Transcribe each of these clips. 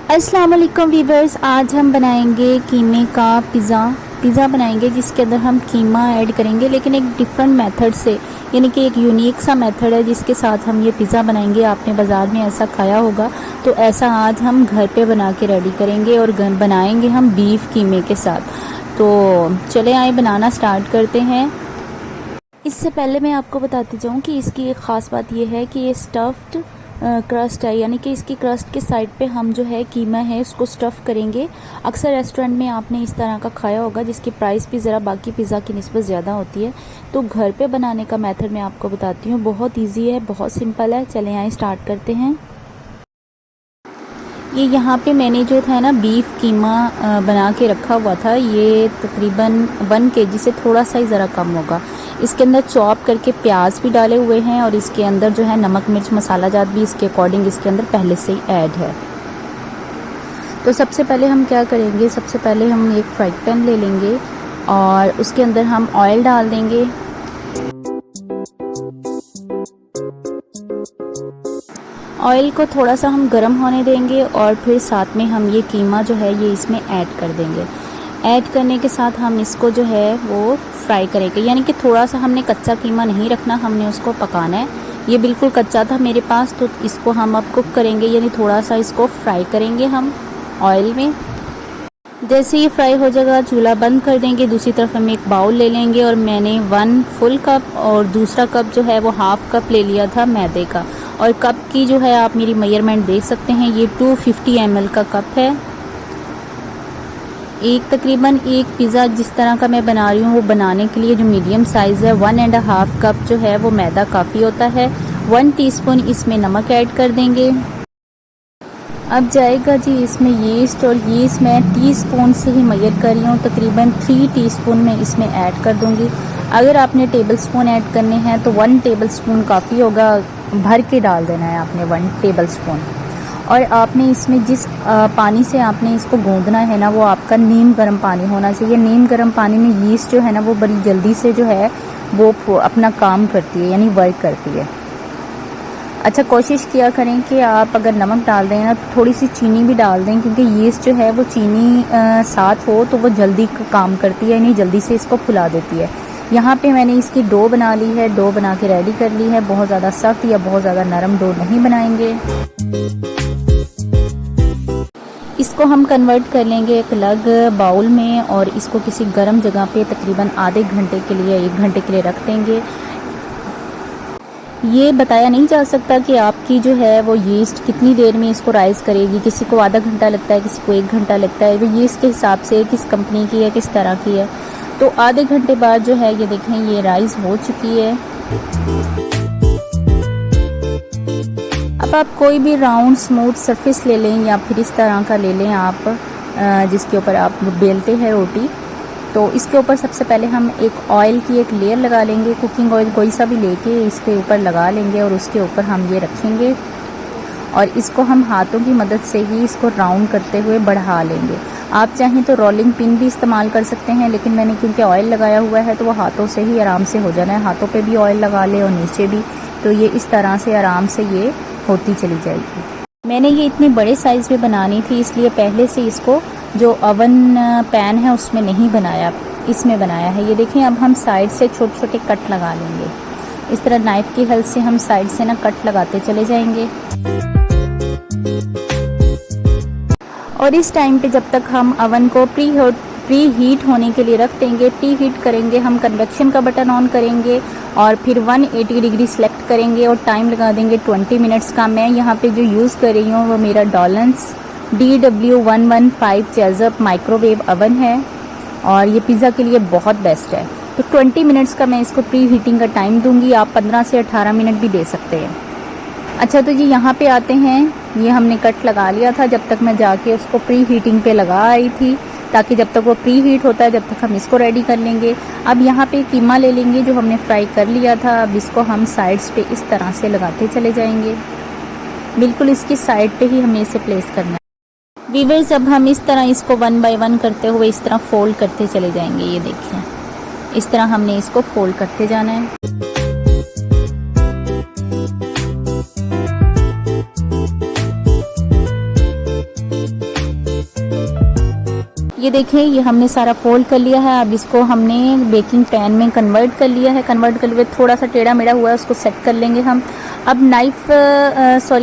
अस्सलाम वालेकुम वीवर्स, आज हम बनाएंगे कीमे का पिज़्ज़ा बनाएंगे जिसके अंदर हम कीमा ऐड करेंगे, लेकिन एक डिफरेंट मेथड से, यानी कि एक यूनिक सा मेथड है जिसके साथ हम ये पिज़्ज़ा बनाएंगे। आपने बाज़ार में ऐसा खाया होगा, तो ऐसा आज हम घर पे बना के रेडी करेंगे और बनाएंगे हम बीफ कीमे के साथ। तो चले आए बनाना स्टार्ट करते हैं। इससे पहले मैं आपको बताती जाऊँ कि इसकी एक ख़ास बात यह है कि ये स्टफ़्ड क्रस्ट है, यानी कि इसकी क्रस्ट के साइड पे हम जो है कीमा है उसको स्टफ़ करेंगे। अक्सर रेस्टोरेंट में आपने इस तरह का खाया होगा जिसकी प्राइस भी ज़रा बाकी पिज़्ज़ा की निस्बत ज़्यादा होती है। तो घर पे बनाने का मेथड मैं आपको बताती हूँ, बहुत इजी है, बहुत सिंपल है। चलें आए स्टार्ट करते हैं। ये यहाँ पे मैंने जो था ना बीफ कीमा बना के रखा हुआ था, ये तकरीबन 1 kg से थोड़ा सा ही ज़रा कम होगा। इसके अंदर चॉप करके प्याज भी डाले हुए हैं और इसके अंदर जो है नमक मिर्च मसाला जात भी इसके अकॉर्डिंग इसके अंदर पहले से ही ऐड है। तो सबसे पहले हम क्या करेंगे, सबसे पहले हम एक फ्राई पैन ले लेंगे और उसके अंदर हम ऑयल डाल देंगे। ऑयल को थोड़ा सा हम गर्म होने देंगे और फिर साथ में हम ये कीमा जो है ये इसमें ऐड कर देंगे। ऐड करने के साथ हम इसको जो है वो फ्राई करेंगे, यानी कि थोड़ा सा हमने कच्चा कीमा नहीं रखना, हमने उसको पकाना है। ये बिल्कुल कच्चा था मेरे पास, तो इसको हम अब कुक करेंगे, यानी थोड़ा सा इसको फ्राई करेंगे हम ऑयल में। जैसे ये फ्राई हो जाएगा चूल्हा बंद कर देंगे। दूसरी तरफ हम एक बाउल ले लेंगे और मैंने 1 फुल कप और दूसरा कप जो है वो हाफ कप ले लिया था मैदे का। और कप की जो है आप मेरी मेजरमेंट देख सकते हैं, ये 250 ml का कप है। तकरीबन एक पिज़्ज़ा जिस तरह का मैं बना रही हूँ वो बनाने के लिए जो मीडियम साइज़ है 1.5 कप जो है वो मैदा काफ़ी होता है। 1 टीस्पून इसमें नमक ऐड कर देंगे। अब जाएगा जी इसमें यीस्ट, और यीस्ट मैं टीस्पून से ही मेजर कर रही हूँ, तकरीबन 3 टीस्पून में इसमें ऐड कर दूँगी। अगर आपने टेबल स्पून ऐड करने हैं तो 1 टेबल स्पून काफ़ी होगा, भर के डाल देना है आपने 1 टेबल स्पून। और आपने इसमें जिस पानी से आपने इसको गूंदना है ना, वो आपका नीम गर्म पानी होना चाहिए। नीम गर्म पानी में यीस्ट जो है ना वो बड़ी जल्दी से जो है वो अपना काम करती है, यानी वर्क करती है। अच्छा, कोशिश किया करें कि आप अगर नमक डाल दें ना थोड़ी सी चीनी भी डाल दें, क्योंकि यीस्ट जो है वो चीनी साथ हो तो वो जल्दी काम करती है, यानी जल्दी से इसको फुला देती है। यहाँ पे मैंने इसकी डो बना ली है, डो बना के रेडी कर ली है। बहुत ज़्यादा सख्त या बहुत ज़्यादा नरम डो नहीं बनाएंगे। इसको हम कन्वर्ट कर लेंगे एक अलग बाउल में और इसको किसी गर्म जगह पे तकरीबन आधे घंटे के लिए 1 घंटे के लिए रख देंगे। ये बताया नहीं जा सकता कि आपकी जो है वो यीस्ट कितनी देर में इसको राइज़ करेगी। किसी को आधा घंटा लगता है, किसी को 1 घंटा लगता है। वो यीस्ट के हिसाब से किस कंपनी की है, किस तरह की है। तो आधे घंटे बाद जो है ये देखें ये राइज़ हो चुकी है। अब आप कोई भी राउंड स्मूथ सरफेस ले लें या फिर इस तरह का ले लें आप, जिसके ऊपर आप बेलते हैं रोटी। तो इसके ऊपर सबसे पहले हम एक ऑयल की एक लेयर लगा लेंगे। कुकिंग ऑयल कोई सा भी लेके इसके ऊपर लगा लेंगे और उसके ऊपर हम ये रखेंगे और इसको हम हाथों की मदद से ही इसको राउंड करते हुए बढ़ा लेंगे। आप चाहें तो रोलिंग पिन भी इस्तेमाल कर सकते हैं, लेकिन मैंने क्योंकि ऑयल लगाया हुआ है तो वो हाथों से ही आराम से हो जाना है। हाथों पे भी ऑयल लगा ले और नीचे भी, तो ये इस तरह से आराम से ये होती चली जाएगी। मैंने ये इतनी बड़े साइज़ में बनानी थी, इसलिए पहले से इसको जो ओवन पैन है उसमें नहीं बनाया, इसमें बनाया है। ये देखें, अब हम साइड से छोटे छोटे कट लगा लेंगे। इस तरह नाइफ़ की हेल्प से हम साइड से ना कट लगाते चले जाएंगे। और इस टाइम पे जब तक हम अवन को प्री हीट होने के लिए रख देंगे, प्री हीट करेंगे, हम कन्वेक्शन का बटन ऑन करेंगे और फिर 180 डिग्री सेलेक्ट करेंगे और टाइम लगा देंगे 20 मिनट्स का। मैं यहाँ पे जो यूज़ कर रही हूँ वो मेरा डॉलन्स DW115 चेज़अप माइक्रोवेव अवन है और ये पिज़्ज़ा के लिए बहुत बेस्ट है। तो 20 मिनट्स का मैं इसको प्री हीटिंग का टाइम दूंगी, आप 15 से 18 मिनट भी दे सकते हैं। अच्छा, तो जी यहाँ पे आते हैं, ये हमने कट लगा लिया था जब तक मैं जाके उसको प्री हीटिंग पे लगा आई थी, ताकि जब तक वो प्री हीट होता है जब तक हम इसको रेडी कर लेंगे। अब यहाँ पे कीमा ले लेंगे जो हमने फ्राई कर लिया था। अब इसको हम साइड्स पे इस तरह से लगाते चले जाएंगे, बिल्कुल इसकी साइड पे ही हमें इसे प्लेस करना है। वीवर्स, अब हम इस तरह इसको 1 बाय 1 करते हुए इस तरह फोल्ड करते चले जाएंगे। ये देखिए, इस तरह हमने इसको फोल्ड करते जाना है। ये देखें, ये हमने सारा फोल्ड कर लिया है। अब इसको हमने बेकिंग पैन में कन्वर्ट कर लिया है। कन्वर्ट कर लिए थोड़ा सा टेढ़ा मेढ़ा हुआ है, उसको सेट कर लेंगे हम। अब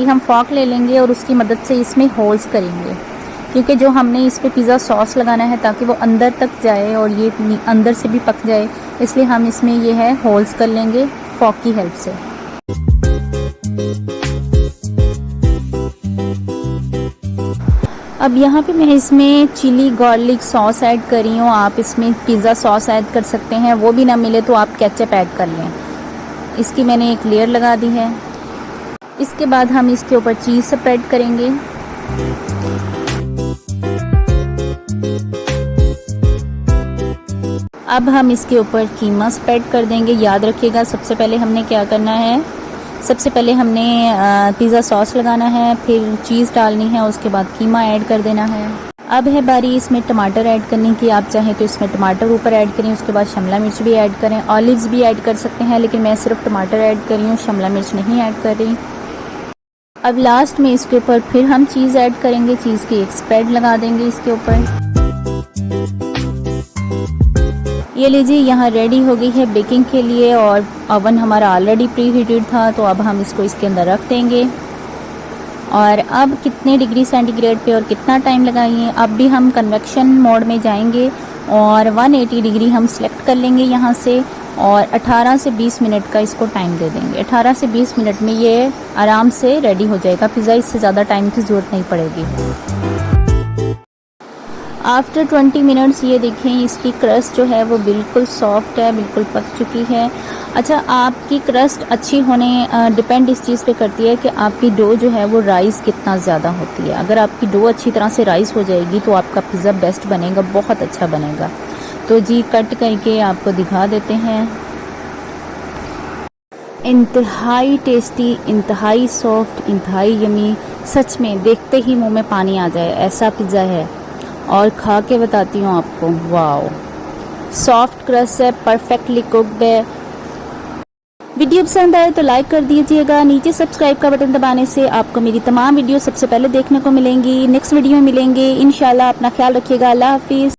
हम फॉक ले लेंगे और उसकी मदद से इसमें होल्स करेंगे, क्योंकि जो हमने इस पे पिज़्ज़ा सॉस लगाना है ताकि वो अंदर तक जाए और ये अंदर से भी पक जाए, इसलिए हम इसमें ये है होल्स कर लेंगे फॉक की हेल्प से। अब यहाँ पे मैं इसमें चिली गार्लिक सॉस ऐड कर रही हूँ। आप इसमें पिज़्ज़ा सॉस ऐड कर सकते हैं, वो भी ना मिले तो आप केचप ऐड कर लें। इसकी मैंने एक लेयर लगा दी है। इसके बाद हम इसके ऊपर चीज़ स्प्रेड करेंगे। अब हम इसके ऊपर कीमा स्प्रेड कर देंगे। याद रखिएगा, सबसे पहले हमने क्या करना है, सबसे पहले हमने पिज़्ज़ा सॉस लगाना है, फिर चीज़ डालनी है, उसके बाद कीमा ऐड कर देना है। अब है बारी इसमें टमाटर ऐड करने की। आप चाहें तो इसमें टमाटर ऊपर ऐड करें, उसके बाद शिमला मिर्च भी ऐड करें, ऑलिव्स भी ऐड कर सकते हैं, लेकिन मैं सिर्फ टमाटर ऐड कर रही हूँ, शिमला मिर्च नहीं ऐड कर रही। अब लास्ट में इसके ऊपर फिर हम चीज़ ऐड करेंगे। चीज़ की एक स्प्रेड लगा देंगे इसके ऊपर। ये लीजिए, यहाँ रेडी हो गई है बेकिंग के लिए और ओवन हमारा ऑलरेडी प्री हीटेड था, तो अब हम इसको इसके अंदर रख देंगे। और अब कितने डिग्री सेंटीग्रेड पे और कितना टाइम लगाइए, अब भी हम कन्वेक्शन मोड में जाएंगे और 180 डिग्री हम सिलेक्ट कर लेंगे यहाँ से और 18 से 20 मिनट का इसको टाइम दे देंगे। 18 से 20 मिनट में ये आराम से रेडी हो जाएगा पिज़्ज़ा, इससे ज़्यादा टाइम की ज़रूरत नहीं पड़ेगी। आफ्टर 20 मिनट्स ये देखें, इसकी क्रस्ट जो है वो बिल्कुल सॉफ्ट है, बिल्कुल पक चुकी है। अच्छा, आपकी क्रस्ट अच्छी होने डिपेंड इस चीज़ पे करती है कि आपकी डो जो है वो राइस कितना ज़्यादा होती है। अगर आपकी डो अच्छी तरह से राइस हो जाएगी तो आपका पिज़्ज़ा बेस्ट बनेगा, बहुत अच्छा बनेगा। तो जी कट करके आपको दिखा देते हैं। इंतहाई टेस्टी, इंतहाई सॉफ्ट, इंतहाई यमी, सच में देखते ही मुंह में पानी आ जाए ऐसा पिज़्ज़ा है। और खा के बताती हूँ आपको, वाओ, सॉफ्ट क्रस्ट है, परफेक्टली कुक्ड है। वीडियो पसंद आए तो लाइक कर दीजिएगा। नीचे सब्सक्राइब का बटन दबाने से आपको मेरी तमाम वीडियो सबसे पहले देखने को मिलेंगी। नेक्स्ट वीडियो में मिलेंगे इंशाल्लाह। अपना ख्याल रखिएगा। अल्लाह हाफिज़।